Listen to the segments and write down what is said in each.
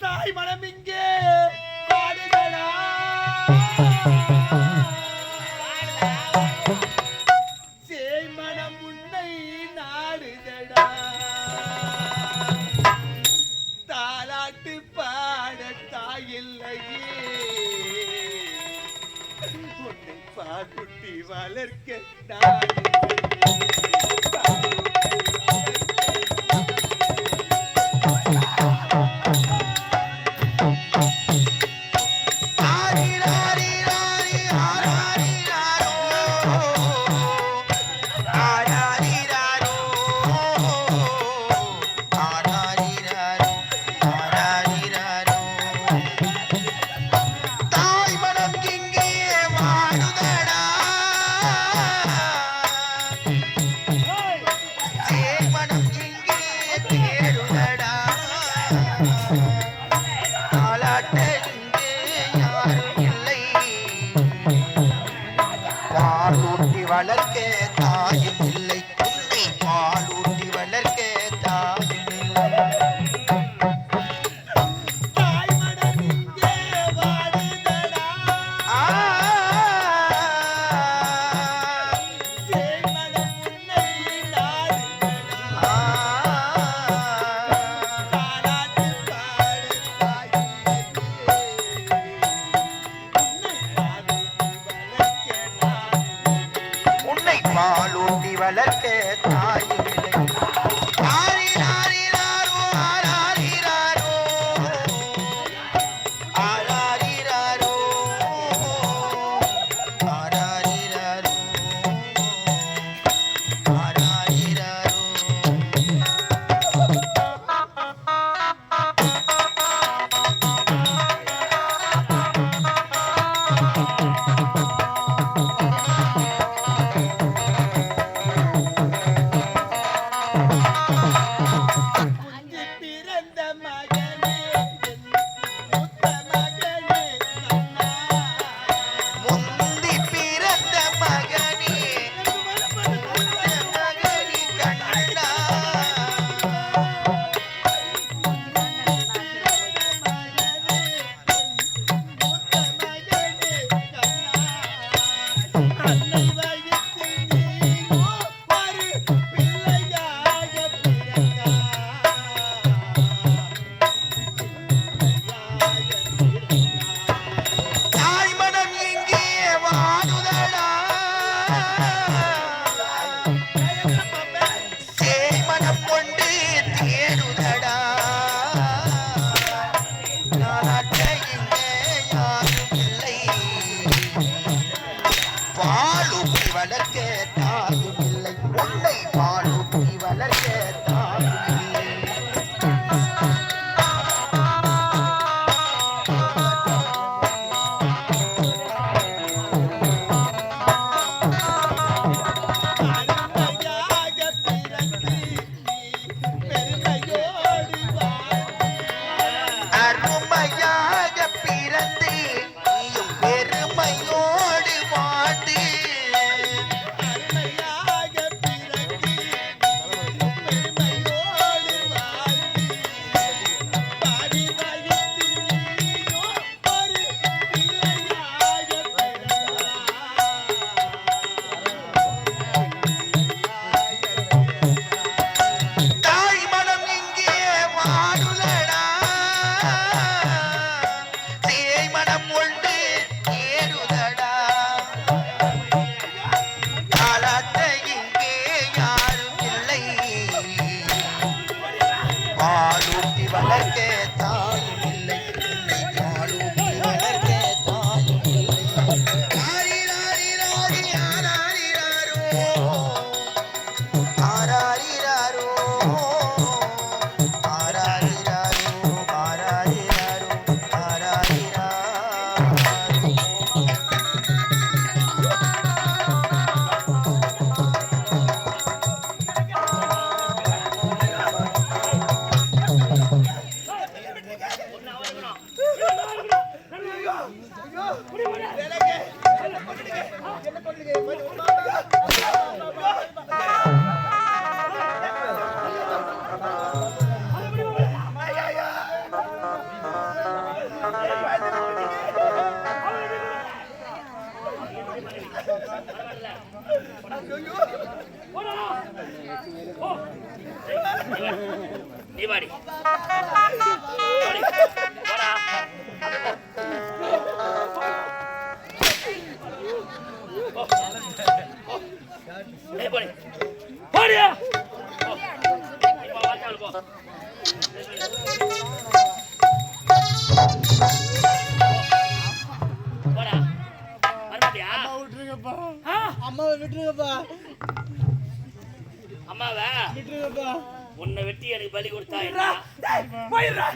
தாய் மனம் இங்கே சேய் மனம் உன்னை நாடுதடா தாலாட்டு பாட தாயில்லையே உன்னை பாக்குட்டி வளர்க்க வளர்க்க தாயும் இல்லை உன்னை பாலூட்டி வளர்க்க தாயும் இல்லை தாய் மனம் இங்கே வாடுதடா சேய் மனம் உன்னை நாடுதடா தாலாட்டு பாட தாயில்லையே உன்னை பாலூட்டி வளர்க்க தாயும் இல்லை ஆரிராரிராரோ ஆராரிராரோ ஆராரிராரோ ஆராரிராரோ ஆராரிராரோ குஞ்சி பிறந்த மகனே மூத்த மகனே கண்ணா முந்தி பிறந்த மகனே மகனி கண்ணா அன்னை வயிற்றில் நீயோ ஒரு பிள்ளையாக தாய் மனம் எங்கே வாடுதடா சேய் மனம் கொண்டு தேடுதடா நானாட்ட இங்கே யாரும் இல்லை பாலூட்டி வளர்க்க தாயும் இல்லை உன்னை பாலூட்டி வளர்க்க தாயும் இல்லை அருமையாக பிறந்து நீ பெருமையோடு வாழ்ந்து அருமையாக பிறந்து நீயும் பெருமையோடு வாழ்ந்து அருமையாக பிறந்து பெருமையோடு வாழ்ந்து பாடி வயிற்றில் நீயோ ஒரு பிள்ளையாக தாய் மனம் இங்கே வாடுதடா சேய் மனம் உண்டு ஏறுதடா தாலாட்ட இங்கே யாரும் இல்லை பாலூட்டி வளர்க்க தாயும் இல்லை பாலூட்டி வளர்க்க தாயும் இல்லை ஆரிராரிராரி ஆராரிராரோ ஆராரிராரோ ஆராரிராரோ ஆராரிராரோ ஆராரிராரோ என்ன பண்ணுங்க போடா. போ. நீ வாடி. போடா. ஏய் போடி. போடியா. இப்போ வாச்சால போ. போடா. வரமாட்டியா? விட்டுருங்கப்பா ஆ? அம்மாவை விட்டுருங்கப்பா அம்மாவா? விட்டுருங்கப்பா உன்னை வெட்டி எனக்கு பலி கொடுத்தா என்ன? போயிடுறா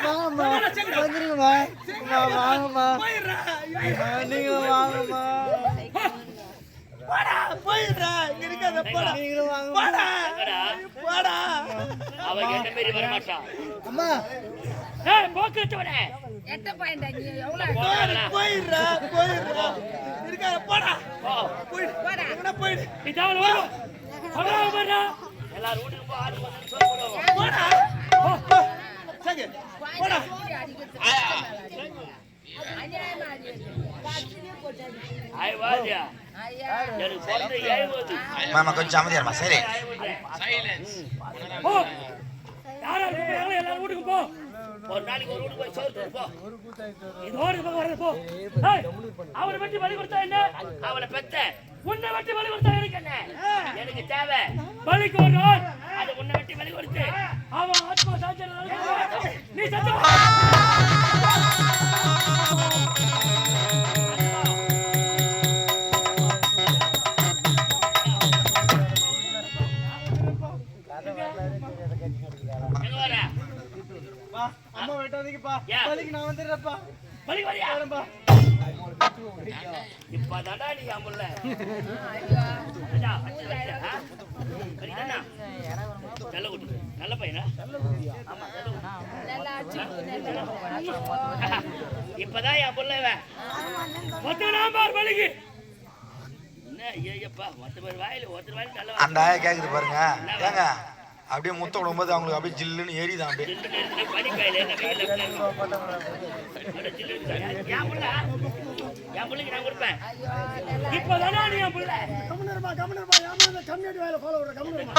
வாங்கம்மா வந்துருங்கம்மா வாங்கம்மா நீங்க வாங்கம்மா போடா போயிடுறா இங்க இருக்காத போடா நீங்களும் வாங்க போடா எங்கடா? போடா அவ என்ன மாரி வர மாட்டா. அம்மா ஏய் போக்கு வச்சவனே. எட்ட பாயிண்டா நீ எவ்வளவு போடா. போயிடுறா போயிடுறா இருக்காத போடா போ. போயிடு எங்கடா போயிடு நீ தாவல வா. போடா போடா. எல்லாரும் வீட்டுக்கு போ. ஆடு வந்து சொல்லுவோம். போடா போ. சங்க போடா அநியாயமா அடிக்குது. காசுலயே போட்டாரு. ஆய் வாடியா. ஐயா எனக்கு சொல்ற ஏய்வது. மாமா கொஞ்சம் அமைதியாருமா சரி போ. யாரா இருக்காங்க எல்லாரும் வீட்டுக்கு போ. ஒரு நாளைக்கு ஒரு வீட்டுக்கு போய் சோறு தின்னு போ. இதோட பக்கம் வரது போ. ஏய் அவனை வெட்டி பலி கொடுத்தா என்ன? அவனை பெத்த உன்னை வெட்டி பலி கொடுத்தா எனக்கு என்ன? எனக்கு தேவை பலிக்கு ஒரு நாள். அது உன்னை வெட்டி பலி கொடுத்து அவன் ஆத்மா சாட்சியம் நீ சத்து எங்க வர? பா அம்மா வெட்டாதீங்கப்பா ஏன்? பலிக்கு நான் வந்துடுறேன்ப்பா பலி வரியா? வரேன்ப்பா இப்பதான்டா நீ அம்புள்ள. ஐயா ராஜா, அச்சு வச்ச, ஆ? சரிதானா? நல்ல குட்டி. நல்ல பையனா? ஆமா, நல்ல குட்டி. நல்லா அடிச்சு நல்லா இப்பதான் என் புள்ள இவன். ஒத்துக்கலாம் பார் பலிக்கு. என்ன ஐயப்பா, மொத்த பேர் வாயில ஒருத்தர் வாயில நல்ல அந்த ஆயா கேக்குது பாருங்க ஏங்க அப்படியே முத்த விடும்போது அவங்களுக்கு அப்படியே ஜில்லுன்னு ஏறிதான் அப்படியே பனிக்காயில என்ன வெயில என் புள்ள என் புள்ளைக்கு நான் கொடுப்பேன். இப்பதானா நீ என் புள்ள. கம்முனர்மா யாம கம்யூனிட்டி வேலை ஃபாலோ பண்ற கம்முனர்மா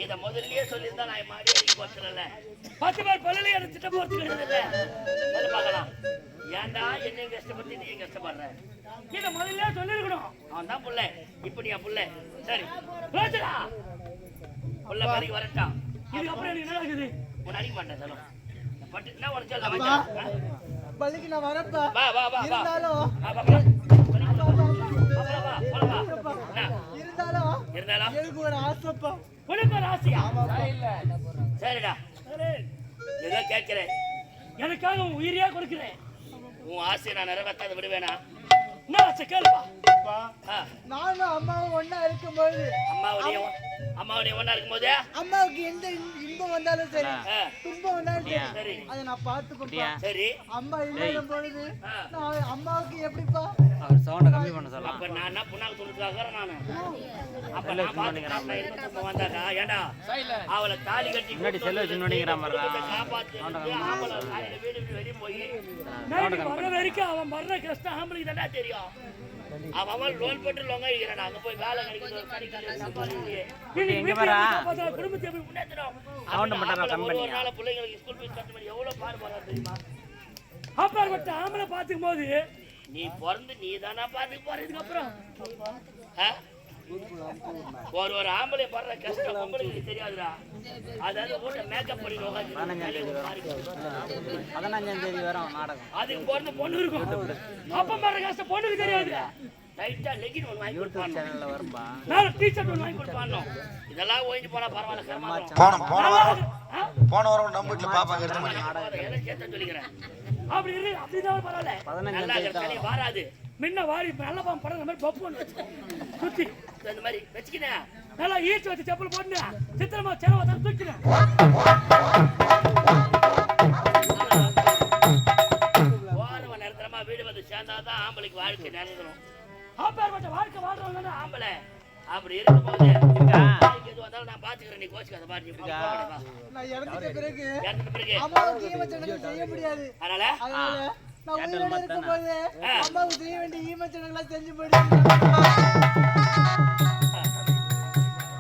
இத முதல்லயே சொல்லியிருந்தா நான் மாடி அடிக்க போறதில்ல. 10 பேர் பல்லுல எடுத்துட்டு போறது இல்ல. முதல்ல பார்க்கலாம். ஏன்டா என்ன கஷ்டப்பட்டு நீ கஷ்டப்படுற? இத முதல்லயே சொல்லிருக்கணும். அவன் தான் புள்ள. இப்ப நீ புள்ள. சரி. பேசுடா. புள்ள பலிக்கு வரட்டான். இது அப்புறம் எனக்கு என்ன ஆகுது? உன்னை அடிக்க மாட்டேன் சொல்லும். பட்டு என்ன உனக்கு சொல்ல வச்சா? பலிக்கு நான் வரப்பா வா வா வா வா. இருந்தாலும் வா வா. இருந்தாலும் எனக்கு ஒரு ஆசைப்பா உனக்கு ஒரு ஆசையா? சரிடா ஏதோ கேட்கிறேன். எனக்காக உன் உயிரியா கொடுக்கிறேன். உன் ஆசையை நான் நிறைவேற்றாத விடுவேனா? என்ன ஆசை கேளுப்பா. நானும் அம்மாவும் ஒன்னா இருக்கும்போது அம்மாவுடைய ஒன்னா இருக்கும்போது அம்மாவுக்கு எந்த இன்பம் வந்தாலும் சரி துன்பம் வந்தாலும் சரி. சரி அதை நான் பார்த்துப்பேன்ப்பா. சரி. அம்மா இல்லாத பொழுது நான் அம்மாவுக்கு எப்படிப்பா அப்ப நான் என்ன புண்ணாக்கு சொல்லிட்டு நானு அப்ப நான் பாத்துக்கிறேன் வந்தாக்கா ஏண்டா அவளை தாலி கட்டி காப்பாத்து வீடு வெளியே போய் வர்ற வரைக்கும் அவன் வர்ற கஷ்டம் ஆம்பளைக்கு தானே தெரியும். அவன் லோன் போட்டு லோங்க இருக்கிறான். அங்க போய் வேலை கிடைக்கிறது குடும்பத்தை எப்படி முன்னேற்றணும்? ஒரு நாள் பிள்ளைங்களுக்கு ஸ்கூல் ஃபீஸ் கட்ட முடியும். எவ்வளவு பாடுபாடு தெரியுமா? அப்பாற்பட்ட ஆம்பளை பாத்துக்கும் போது நீ பிறந்து நீ தானா பாத்துக்க போறதுக்கு அப்புறம் ஒரு ஆம்பளை படுற கஷ்டம் உங்களுக்கு தெரியாதுடா. அதாவது கூட மேக்கப் பண்ணி 15ஆம் தேதி வரும் நாடகம். அதுக்கு பிறந்த பொண்ணு இருக்கும். அப்ப படுற கஷ்டம் பொண்ணுக்கு தெரியாது. டைட்டா லெகின் ஒன்று வாங்கி கொடுப்பாங்க. வரும்பா மேல டீ-ஷர்ட் ஒன்று வாங்கி கொடுப்பாங்க. இதெல்லாம் ஓய்ந்து போனா பரவாயில்ல. போன வாரம் நம்ம வீட்டுல பாப்பாங்க எடுத்து பண்ணி என்ன சேர்த்து சொல்லிக்கிறேன். அப்படி இருக்கு. அப்படிதான் பரவாயில்ல. நல்லா இருக்கிற வாராது. முன்ன வாரி நல்ல பாம்பு படம் மாதிரி பப்பு ஒன்று வச்சு சுத்தி இந்த மாதிரி வச்சுக்கினேன். நல்லா ஈச்சு வச்சு செப்பல் போட்டு சித்திரமா செலவா தான் தூக்கினேன். ஓரவ நேரத்திலமா வீடு வந்து சேர்ந்தாதான் ஆம்பளைக்கு வாழ்க்கை நடக்கணும். ஆம்பளை வாழ்க்கை வாழ்றவங்க ஆம்பளை. அப்படி இருக்கும்போது எது வந்தாலும் நான் பாத்துக்கிறேன். நீ கோச்சுக்காத பாரு. நான் இறந்துட்ட பிறகு பிறகு அம்மாவுக்கு ஈமச்சடங்கு செய்ய முடியாது. அதனால நான் உயிரோட இருக்கும்போது ஆ. அம்மாவுக்கு செய்ய வேண்டிய ஈமச்சனங்களாம் செஞ்சு போயிடுவேன்.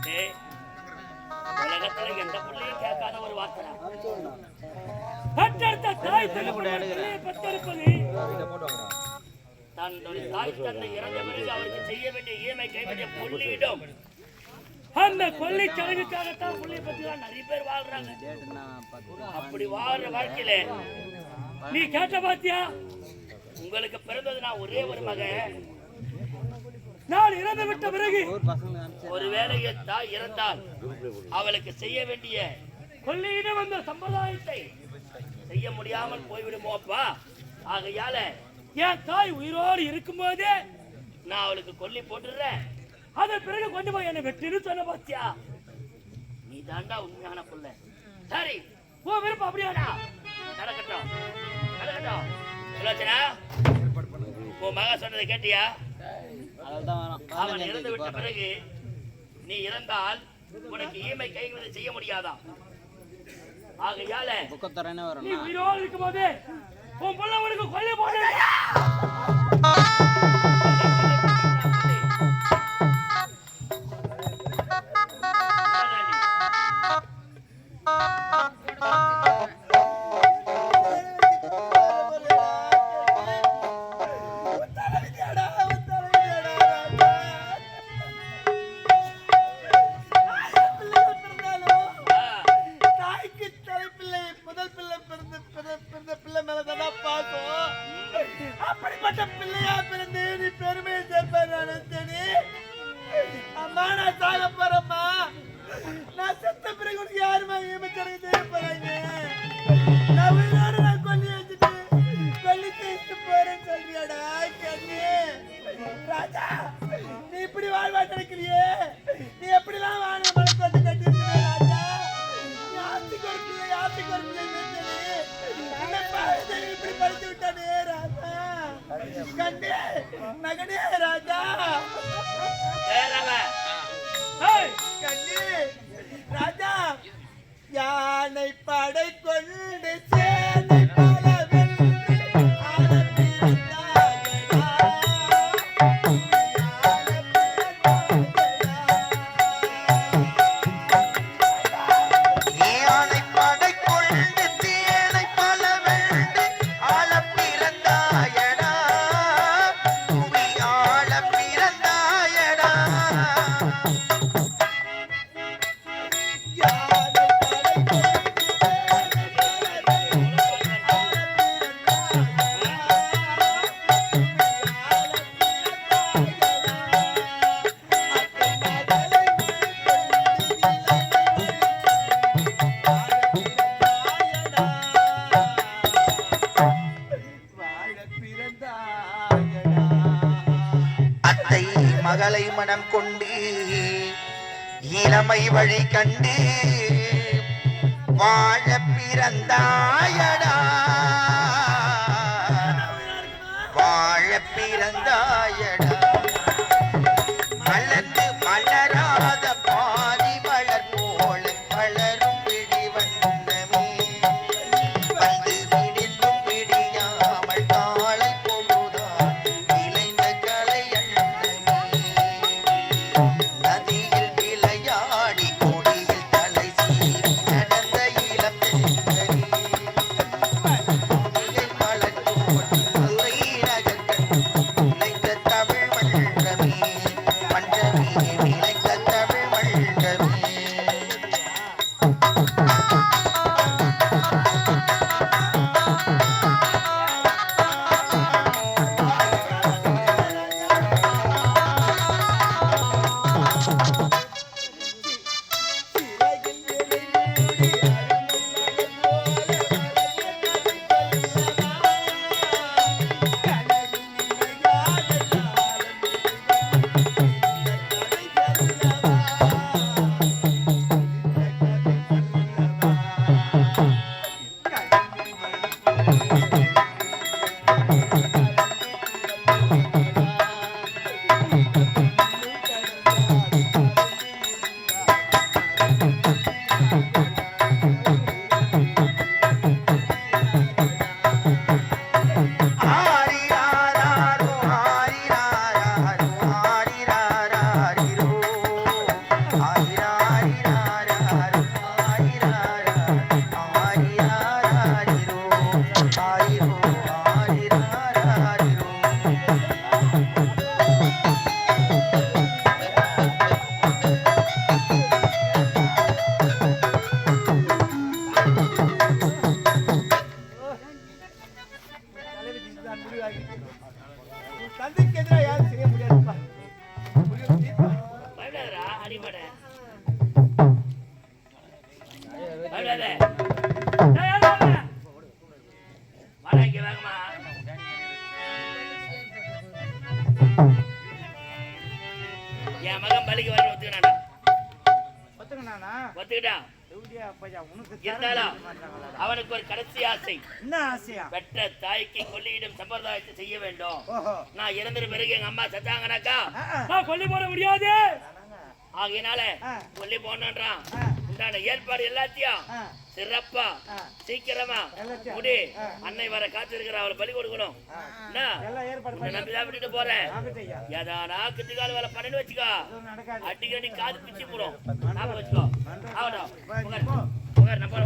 டேய், உலகத்துல எந்த புள்ளையும் கேட்காத ஒரு வார்த்தை. பெற்றெடுத்த தாய் தகப்பன் பிள்ளையை பெற்றெடுப்பது தன்னுடைய தாய் தன்னை இறந்த பிறகு அவருக்கு செய்ய வேண்டிய ஈமை கைவிட கொள்ளியிடும். அந்த கொள்ளை சடங்குக்காகத்தான் புள்ளையை பத்தி தான் நிறைய பேர் வாழ்றாங்க. அப்படி வாழ்ற வாழ்க்கையில நீ கேட்ட பாத்தியா, உங்களுக்கு பிறந்தது நான் ஒரே ஒரு மகன். நான் இறந்து விட்ட பிறகு ஒருவேளை என் தாய் இறந்தால் அவளுக்கு செய்ய வேண்டிய கொள்ளையிடம் வந்த சம்பிரதாயத்தை செய்ய முடியாமல் போய்விடுமோ அப்பா. ஆகையால என் தாய் உயிரோடு இருக்கும்போதே நான் அவளுக்கு கொல்லி போட்டுடுறேன். அதன் பிறகு கொண்டு போய் என்னை வெட்டின்னு சொன்ன பாத்தியா, நீ தாண்டா உண்மையான புள்ள. சரி, உன் விருப்பம் அப்படியாடா, நடக்கட்டும் நடக்கட்டும். சுலோச்சனா, உன் மகன் சொன்னதை கேட்டியா? அவன் இறந்து விட்ட பிறகு நீ இறந்தால் உனக்கு ஈமை கைவிட செய்ய முடியாதா? ஆகையால நீ உயிரோடு இருக்கும் போது உன் புள்ள உனக்கு கொல்லை போட்டு அப்படிப்பட்ட பிள்ளையா பிறந்து நீ பெருமையை சேர்ப்பாரு. அம்மா நான் சாக போறேம்மா. நான் செத்த பிறகு உனக்கு யாருமா ஈமச்சடங்கு செய்ய போறாங்க? நான் உயிரோடு நான் கொல்லி வச்சுட்டு கொல்லி தேய்த்து போறேன்னு சொல்றியாடா கண்ணு? ராஜா, நீ இப்படி வாழ்வா கிடைக்கலையே. நீ எப்படிலாம் வாழ மனசு வந்து கட்டிருக்க ராஜா? நீ ஆத்துக்கு ஒரு பிள்ளை ஆத்துக்கு ஒரு பிள்ளை இப்படி படித்து விட்டானே ராஜா. கண்ணே மகனே ராஜா. கண்ணே ராஜா, யானை படை கொண்டு சேனை பல வென்று மகளை மனம் கொண்டு இளமை வழி கண்டு வாழ பிறந்தாயடா வாழ பிறந்தாயடா. மலர்ந்து மலராத பாதி மலர் போல வளரும் விழி வண்ணமே வந்து விடிந்தும் விடியாமல் காலை பொழுதான் இளைந்த கலை நதியில் விளையாடி கொடியில் தலை சீறி நடந்த இளம் மலர் போல் இளைந்த தமிழ் தந்தைக்கு எதிராக யாரும் செய்ய முடியாதுப்பா. புரியுதுப்பா? பயப்படாதடா, அடிபட. பயப்படாத. ஏய், யாரு வாங்க? வாடா இங்க வேகமா. என் மகன் பலிக்கு வர ஒத்துக்கினாடா. ஒத்துக்கணானா? ஒத்துக்கிட்டான். எப்படியா அப்பையா, உனக்கு இருந்தாலும் அவனுக்கு ஒரு கடைசி ஆசை. என்ன ஆசையா? பெற்ற தாய்க்கு கொல்லியிடும் சம்பிரதாயத்தை செய்ய வேண்டும். ஓஹோ. நான் இறந்துற பிறகு எங்க அம்மா செத்தாங்கனாக்கா ஆ. நான் கொல்லி போட முடியாது. ஆகையினால ஆ. கொல்லி போடணுன்றான். ஆ. உண்டான ஏற்பாடு எல்லாத்தையும் ஆ. சிறப்பா ஆ. சீக்கிரமா எல்லாத்தையும். முடி. ஆ. அன்னை வர காத்திருக்கிற அவளை பலி கொடுக்கணும். என்ன? எல்லாம் ஏற்பாடு உன்னை நம்பிதான் விட்டுட்டு போறேன். ஆகட்டையா. ஏதானா கிட்டுக்கால வேலை பண்ணு வச்சுக்கோ. எதுவும் நடக்காது. அடிக்கடி காது பிச்சு போடும். ஞாபகம் வச்சுக்கோ. ஆகட்டும். போ. உட்காரு, நம்ம